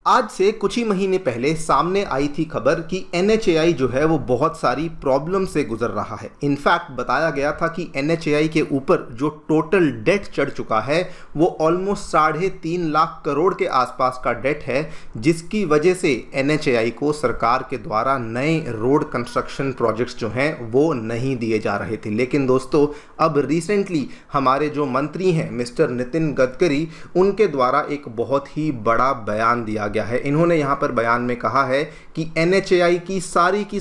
आज से कुछ ही महीने पहले सामने आई थी खबर कि NHAI जो है वो बहुत सारी प्रॉब्लम से गुजर रहा है। इनफैक्ट बताया गया था कि NHAI के ऊपर जो टोटल डेट चढ़ चुका है वो ऑलमोस्ट 3.5 लाख करोड़ के आसपास का डेट है, जिसकी वजह से NHAI को सरकार के द्वारा नए रोड कंस्ट्रक्शन प्रोजेक्ट्स जो हैं वो नहीं दिए जा रहे थे। लेकिन दोस्तों अब रिसेंटली हमारे जो मंत्री हैं मिस्टर नितिन गडकरी, उनके द्वारा एक बहुत ही बड़ा बयान दिया गया है। इन्होंने यहां पर बयान में कहा है कि NHAI की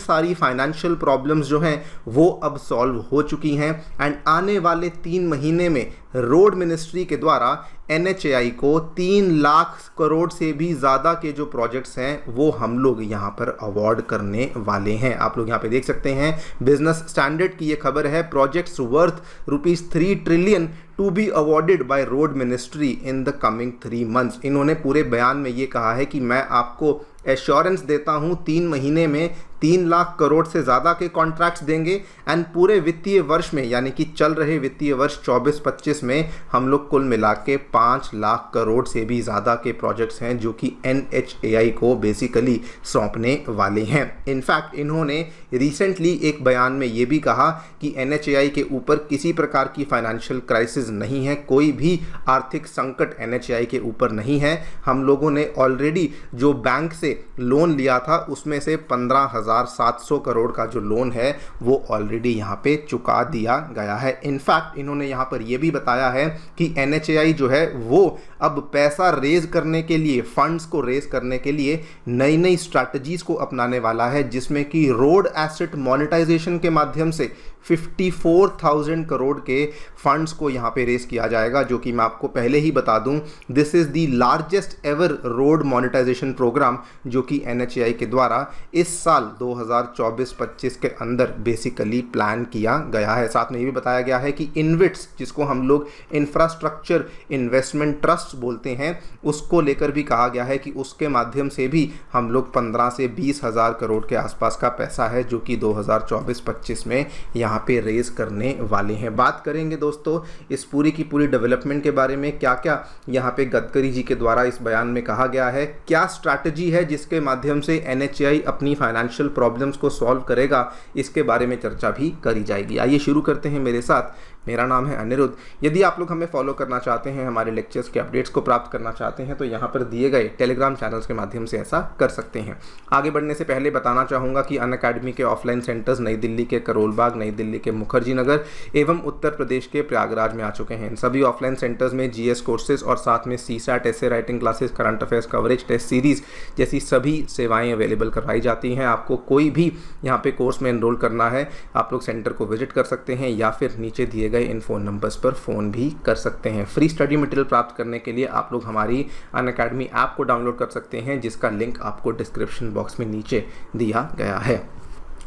सारी फाइनेंशियल प्रॉब्लम्स जो हैं वो अब सॉल्व हो चुकी हैं एंड आने वाले 3 महीने में रोड मिनिस्ट्री के द्वारा NHAI को 3 लाख करोड़ से भी ज़्यादा के जो प्रोजेक्ट्स हैं वो हम लोग यहाँ पर अवार्ड करने वाले हैं। आप लोग यहाँ पे देख सकते हैं, बिजनेस स्टैंडर्ड की ये खबर है, projects worth ₹3 trillion to be awarded by road ministry in the coming 3 months. इन्होंने पूरे बयान में ये कहा है कि मैं आपको एश्योरेंस देता हूं 3 महीने में 3 लाख करोड़ से ज़्यादा के कॉन्ट्रैक्ट्स देंगे एंड पूरे वित्तीय वर्ष में यानी कि चल रहे वित्तीय वर्ष 24-25 में हम लोग कुल मिला के 5 लाख करोड़ से भी ज़्यादा के प्रोजेक्ट्स हैं जो कि NHAI को बेसिकली सौंपने वाले हैं। इनफैक्ट इन्होंने रिसेंटली एक बयान में ये भी कहा कि NHAI के ऊपर किसी प्रकार की फाइनेंशियल क्राइसिस नहीं है, कोई भी आर्थिक संकट NHAI के ऊपर नहीं है। हम लोगों ने ऑलरेडी जो बैंक से लोन लिया था उसमें से 15,700 करोड़ का जो लोन है वो ऑलरेडी यहाँ पे चुका दिया गया है। इनफैक्ट इन्होंने यहाँ पर ये भी बताया है कि NHAI जो है वो अब पैसा रेज करने के लिए, फंड्स को रेज करने के लिए नई स्ट्रैटेजीज को अपनाने वाला है, जिसमें कि रोड एसेट मोनेटाइजेशन के माध्यम से 54,000 करोड़ के फंड्स को यहाँ पे रेस किया जाएगा, जो कि मैं आपको पहले ही बता दूं this is the largest ever road monetisation programme जो कि NHAI के द्वारा इस साल 2024-25 के अंदर बेसिकली प्लान किया गया है। साथ में ये भी बताया गया है कि इन्विट्स, जिसको हम लोग इंफ्रास्ट्रक्चर इन्वेस्टमेंट ट्रस्ट बोलते हैं, उसको लेकर भी कहा गया है कि उसके माध्यम से भी हम लोग 15 से 20 हज़ार करोड़ के आसपास का पैसा है जो कि 2024-25 में यहाँ पे रेज करने वाले हैं। बात करेंगे दोस्तों इस पूरी की पूरी डेवलपमेंट के बारे में, क्या क्या यहाँ पे गडकरी जी के द्वारा इस बयान में कहा गया है, क्या स्ट्रैटेजी है जिसके माध्यम से NHAI अपनी फाइनेंशियल प्रॉब्लम्स को सॉल्व करेगा, इसके बारे में चर्चा भी करी जाएगी। आइए शुरू करते हैं मेरे साथ। मेरा नाम है अनिरुद्ध। यदि आप लोग हमें फॉलो करना चाहते हैं, हमारे लेक्चर्स के अपडेट्स को प्राप्त करना चाहते हैं, तो यहाँ पर दिए गए टेलीग्राम चैनल्स के माध्यम से ऐसा कर सकते हैं। आगे बढ़ने से पहले बताना चाहूँगा कि अनअकैडमी के ऑफलाइन सेंटर्स नई दिल्ली के करोल बाग, नई दिल्ली के मुखर्जी नगर एवं उत्तर प्रदेश के प्रयागराज में आ चुके हैं। इन सभी ऑफलाइन सेंटर्स में GS कोर्सेज और साथ में CSAT, ऐसे writing classes, current affairs coverage, test series जैसी सभी सेवाएँ अवेलेबल करवाई जाती हैं। आपको कोई भी यहाँ पे कोर्स में एनरोल करना है, आप लोग सेंटर को विजिट कर सकते हैं या फिर नीचे दिए गए इन फ़ोन नंबर्स पर फ़ोन भी कर सकते हैं। फ्री स्टडी मटेरियल प्राप्त करने के लिए आप लोग हमारी अनअकैडमी ऐप को डाउनलोड कर सकते हैं, जिसका लिंक आपको डिस्क्रिप्शन बॉक्स में नीचे दिया गया है।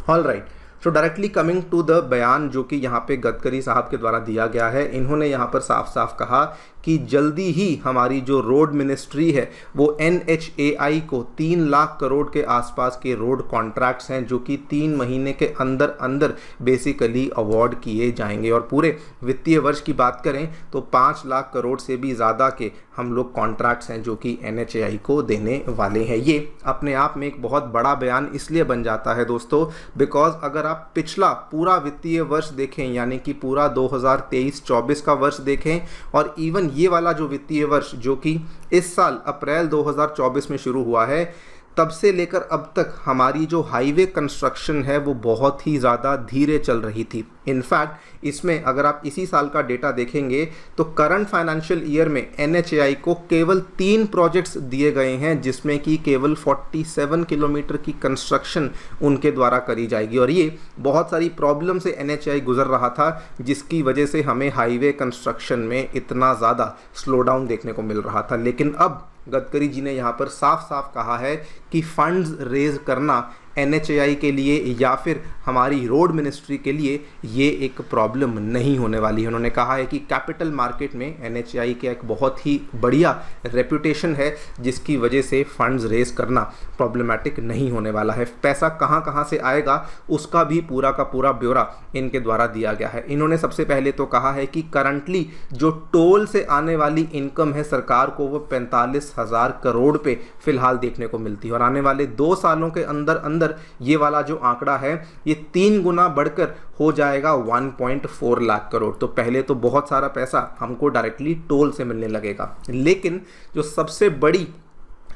All right, so directly coming to the बयान जो कि यहाँ पे गडकरी साहब के द्वारा दिया गया है, इन्होंने यहाँ पर साफ साफ कहा कि जल्दी ही हमारी जो रोड मिनिस्ट्री है वो NHAI को 3 लाख करोड़ के आसपास के रोड कॉन्ट्रैक्ट्स हैं जो कि 3 महीने के अंदर अंदर बेसिकली अवार्ड किए जाएंगे। और पूरे वित्तीय वर्ष की बात करें तो 5 लाख करोड़ से भी ज़्यादा के हम लोग कॉन्ट्रैक्ट्स हैं जो कि NHAI को देने वाले हैं। ये अपने आप में एक बहुत बड़ा बयान इसलिए बन जाता है दोस्तों, बिकॉज अगर आप पिछला पूरा वित्तीय वर्ष देखें, यानी कि पूरा 2023-24 का वर्ष देखें और इवन ये वाला जो वित्तीय वर्ष जो कि इस साल अप्रैल 2024 में शुरू हुआ है, तब से लेकर अब तक हमारी जो हाईवे कंस्ट्रक्शन है वो बहुत ही ज़्यादा धीरे चल रही थी। इनफैक्ट इसमें अगर आप इसी साल का डेटा देखेंगे तो करंट फाइनेंशियल ईयर में NHAI को केवल 3 प्रोजेक्ट्स दिए गए हैं, जिसमें कि केवल 47 किलोमीटर की कंस्ट्रक्शन उनके द्वारा करी जाएगी। और ये बहुत सारी प्रॉब्लम से NHAI गुजर रहा था, जिसकी वजह से हमें हाईवे कंस्ट्रक्शन में इतना ज़्यादा स्लो डाउन देखने को मिल रहा था। लेकिन अब गडकरी जी ने यहाँ पर साफ साफ कहा है कि फंड्स रेज करना NHAI के लिए या फिर हमारी रोड मिनिस्ट्री के लिए ये एक प्रॉब्लम नहीं होने वाली है। उन्होंने कहा है कि कैपिटल मार्केट में NHAI का एक बहुत ही बढ़िया रेपुटेशन है, जिसकी वजह से फंड्स रेज करना प्रॉब्लमेटिक नहीं होने वाला है। पैसा कहाँ कहाँ से आएगा उसका भी पूरा का पूरा ब्यौरा इनके द्वारा दिया गया है। इन्होंने सबसे पहले तो कहा है कि करंटली जो टोल से आने वाली इनकम है सरकार को, वो 45,000 करोड़ पे फिलहाल देखने को मिलती है, और आने वाले 2 सालों के अंदर अंदर ये वाला जो आंकड़ा है ये 3 गुना बढ़कर हो जाएगा 1.4 लाख करोड़। तो पहले तो बहुत सारा पैसा हमको डायरेक्टली टोल से मिलने लगेगा, लेकिन जो सबसे बड़ी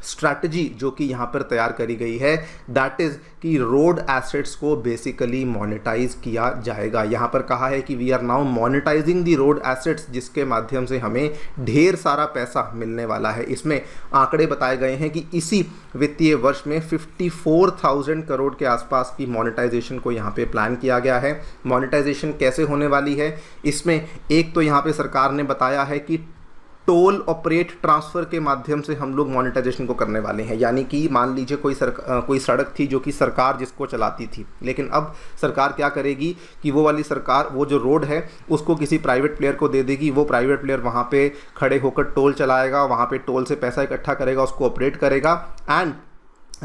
स्ट्रैटेजी जो कि यहाँ पर तैयार करी गई है दैट इज़ कि रोड एसेट्स को बेसिकली मोनेटाइज किया जाएगा। यहाँ पर कहा है कि we are now monetizing the road assets, जिसके माध्यम से हमें ढेर सारा पैसा मिलने वाला है। इसमें आंकड़े बताए गए हैं कि इसी वित्तीय वर्ष में 54,000 करोड़ के आसपास की मोनेटाइजेशन को यहाँ पे प्लान किया गया है। मोनेटाइजेशन कैसे होने वाली है, इसमें एक तो यहाँ पे सरकार ने बताया है कि टोल ऑपरेट ट्रांसफ़र के माध्यम से हम लोग मोनेटाइजेशन को करने वाले हैं। यानी कि मान लीजिए कोई सड़क थी जो कि सरकार जिसको चलाती थी, लेकिन अब सरकार क्या करेगी कि वो वाली सरकार वो जो रोड है उसको किसी प्राइवेट प्लेयर को दे देगी। वो प्राइवेट प्लेयर वहाँ पे खड़े होकर टोल चलाएगा, वहाँ पे टोल से पैसा इकट्ठा करेगा, उसको ऑपरेट करेगा, एंड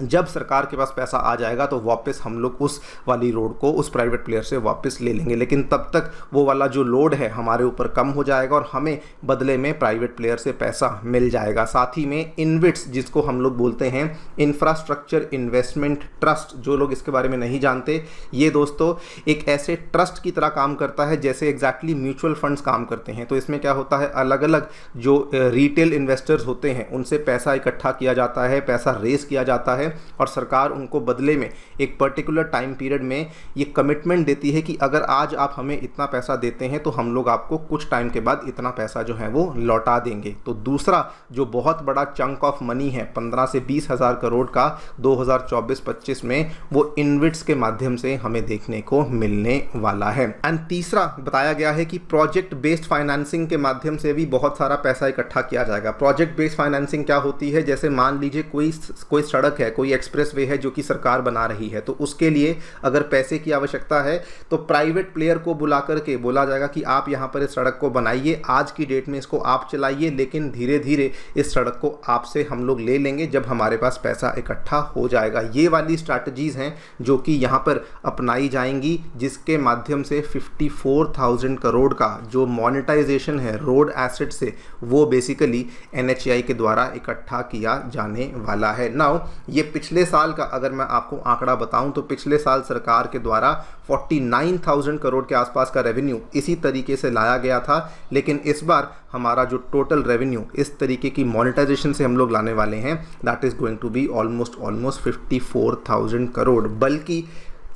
जब सरकार के पास पैसा आ जाएगा तो वापस हम लोग उस वाली रोड को उस प्राइवेट प्लेयर से वापस ले लेंगे। लेकिन तब तक वो वाला जो लोड है हमारे ऊपर कम हो जाएगा और हमें बदले में प्राइवेट प्लेयर से पैसा मिल जाएगा। साथ ही में इनविट्स, जिसको हम लोग बोलते हैं इंफ्रास्ट्रक्चर इन्वेस्टमेंट ट्रस्ट, जो लोग इसके बारे में नहीं जानते, ये दोस्तों एक ऐसे ट्रस्ट की तरह काम करता है जैसे एग्जैक्टली म्यूचुअल फंड्स काम करते हैं। तो इसमें क्या होता है, अलग अलग जो रिटेल इन्वेस्टर्स होते हैं उनसे पैसा इकट्ठा किया जाता है, पैसा रेज किया जाता है, और सरकार उनको बदले में एक पर्टिकुलर टाइम पीरियड में ये कमिटमेंट देती है कि अगर आज आप हमें इतना पैसा देते हैं तो हम लोग आपको कुछ टाइम के बाद इतना पैसा जो है वो लौटा देंगे। तो दूसरा जो बहुत बड़ा चंक ऑफ मनी है 15 से 20 हज़ार करोड़ का 2024-25 में, वो इनविट्स के माध्यम से हमें देखने को मिलने वाला है। एंड तीसरा बताया गया है कि प्रोजेक्ट बेस्ड फाइनेंसिंग के माध्यम से भी बहुत सारा पैसा इकट्ठा किया जाएगा। प्रोजेक्ट बेस्ड फाइनेंसिंग क्या होती है, जैसे मान लीजिए कोई सड़क है, कोई एक्सप्रेसवे है जो कि सरकार बना रही है, तो उसके लिए अगर पैसे की आवश्यकता है तो प्राइवेट प्लेयर को बुला करके बोला जाएगा कि आप यहाँ पर इस सड़क को बनाइए, आज की डेट में इसको आप चलाइए, लेकिन धीरे धीरे इस सड़क को आपसे हम लोग ले लेंगे जब हमारे पास पैसा इकट्ठा हो जाएगा। ये वाली स्ट्रैटेजीज हैं जो कि यहाँ पर अपनाई जाएंगी, जिसके माध्यम से 54,000 करोड़ का जो मोनेटाइजेशन है रोड एसेट से, वो बेसिकली NHAI के द्वारा इकट्ठा किया जाने वाला है। नाउ ये पिछले साल का अगर मैं आपको आंकड़ा बताऊं तो पिछले साल सरकार के द्वारा 49,000 करोड़ के आसपास का रेवेन्यू इसी तरीके से लाया गया था, लेकिन इस बार हमारा जो टोटल रेवेन्यू इस तरीके की मोनेटाइजेशन से हम लोग लाने वाले हैं that is going to be almost 54,000 crore. बल्कि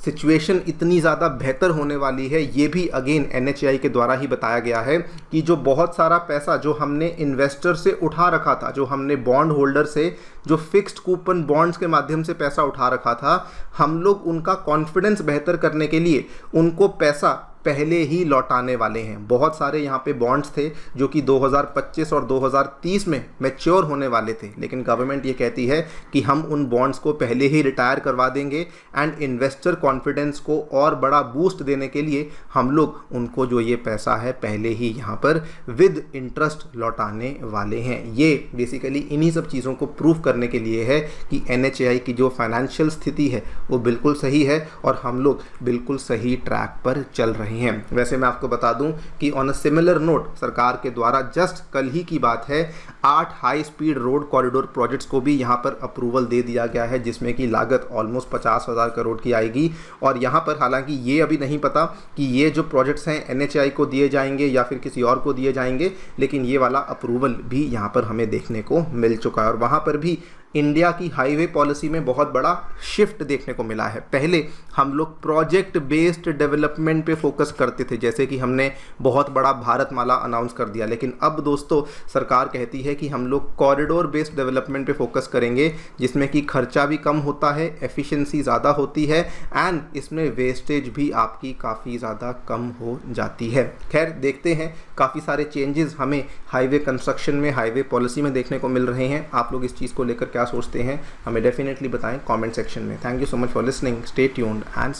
सिचुएशन इतनी ज़्यादा बेहतर होने वाली है, ये भी अगेन NHAI के द्वारा ही बताया गया है कि जो बहुत सारा पैसा जो हमने इन्वेस्टर से उठा रखा था, जो हमने बॉन्ड होल्डर से जो फिक्स्ड कूपन बॉन्ड्स के माध्यम से पैसा उठा रखा था, हम लोग उनका कॉन्फिडेंस बेहतर करने के लिए उनको पैसा पहले ही लौटाने वाले हैं। बहुत सारे यहाँ पे बॉन्ड्स थे जो कि 2025 और 2030 में मैच्योर होने वाले थे, लेकिन गवर्नमेंट ये कहती है कि हम उन बॉन्ड्स को पहले ही रिटायर करवा देंगे एंड इन्वेस्टर कॉन्फिडेंस को और बड़ा बूस्ट देने के लिए हम लोग उनको जो ये पैसा है पहले ही यहाँ पर विद इंटरेस्ट लौटाने वाले हैं। ये बेसिकली इन्हीं सब चीज़ों को प्रूव करने के लिए है कि NHAI की जो फाइनेंशियल स्थिति है वो बिल्कुल सही है और हम लोग बिल्कुल सही ट्रैक पर चल रहे हैं। वैसे मैं आपको बता दूं कि ऑन अ सिमिलर नोट सरकार के द्वारा जस्ट कल ही की बात है 8 high speed road corridor projects को भी यहां पर अप्रूवल दे दिया गया है, जिसमें की लागत ऑलमोस्ट 50,000 करोड़ की आएगी। और यहां पर हालांकि ये अभी नहीं पता कि ये जो प्रोजेक्ट्स हैं NHAI को दिए जाएंगे या फिर किसी और को दिए जाएंगे, लेकिन ये वाला अप्रूवल भी यहाँ पर हमें देखने को मिल चुका है। और वहाँ पर भी इंडिया की हाईवे पॉलिसी में बहुत बड़ा शिफ्ट देखने को मिला है। पहले हम लोग प्रोजेक्ट बेस्ड डेवलपमेंट पे फोकस करते थे, जैसे कि हमने बहुत बड़ा भारतमाला अनाउंस कर दिया, लेकिन अब दोस्तों सरकार कहती है कि हम लोग कॉरिडोर बेस्ड डेवलपमेंट पे फोकस करेंगे, जिसमें कि खर्चा भी कम होता है, एफिशिएंसी ज़्यादा होती है एंड इसमें वेस्टेज भी आपकी काफ़ी ज़्यादा कम हो जाती है। खैर देखते हैं, काफ़ी सारे चेंजेस हमें हाईवे कंस्ट्रक्शन में, हाईवे पॉलिसी में देखने को मिल रहे हैं। आप लोग इस चीज़ को लेकर क्या क्या सोचते हैं हमें डेफिनेटली बताएं कमेंट सेक्शन में। Thank you so much for listening, stay tuned and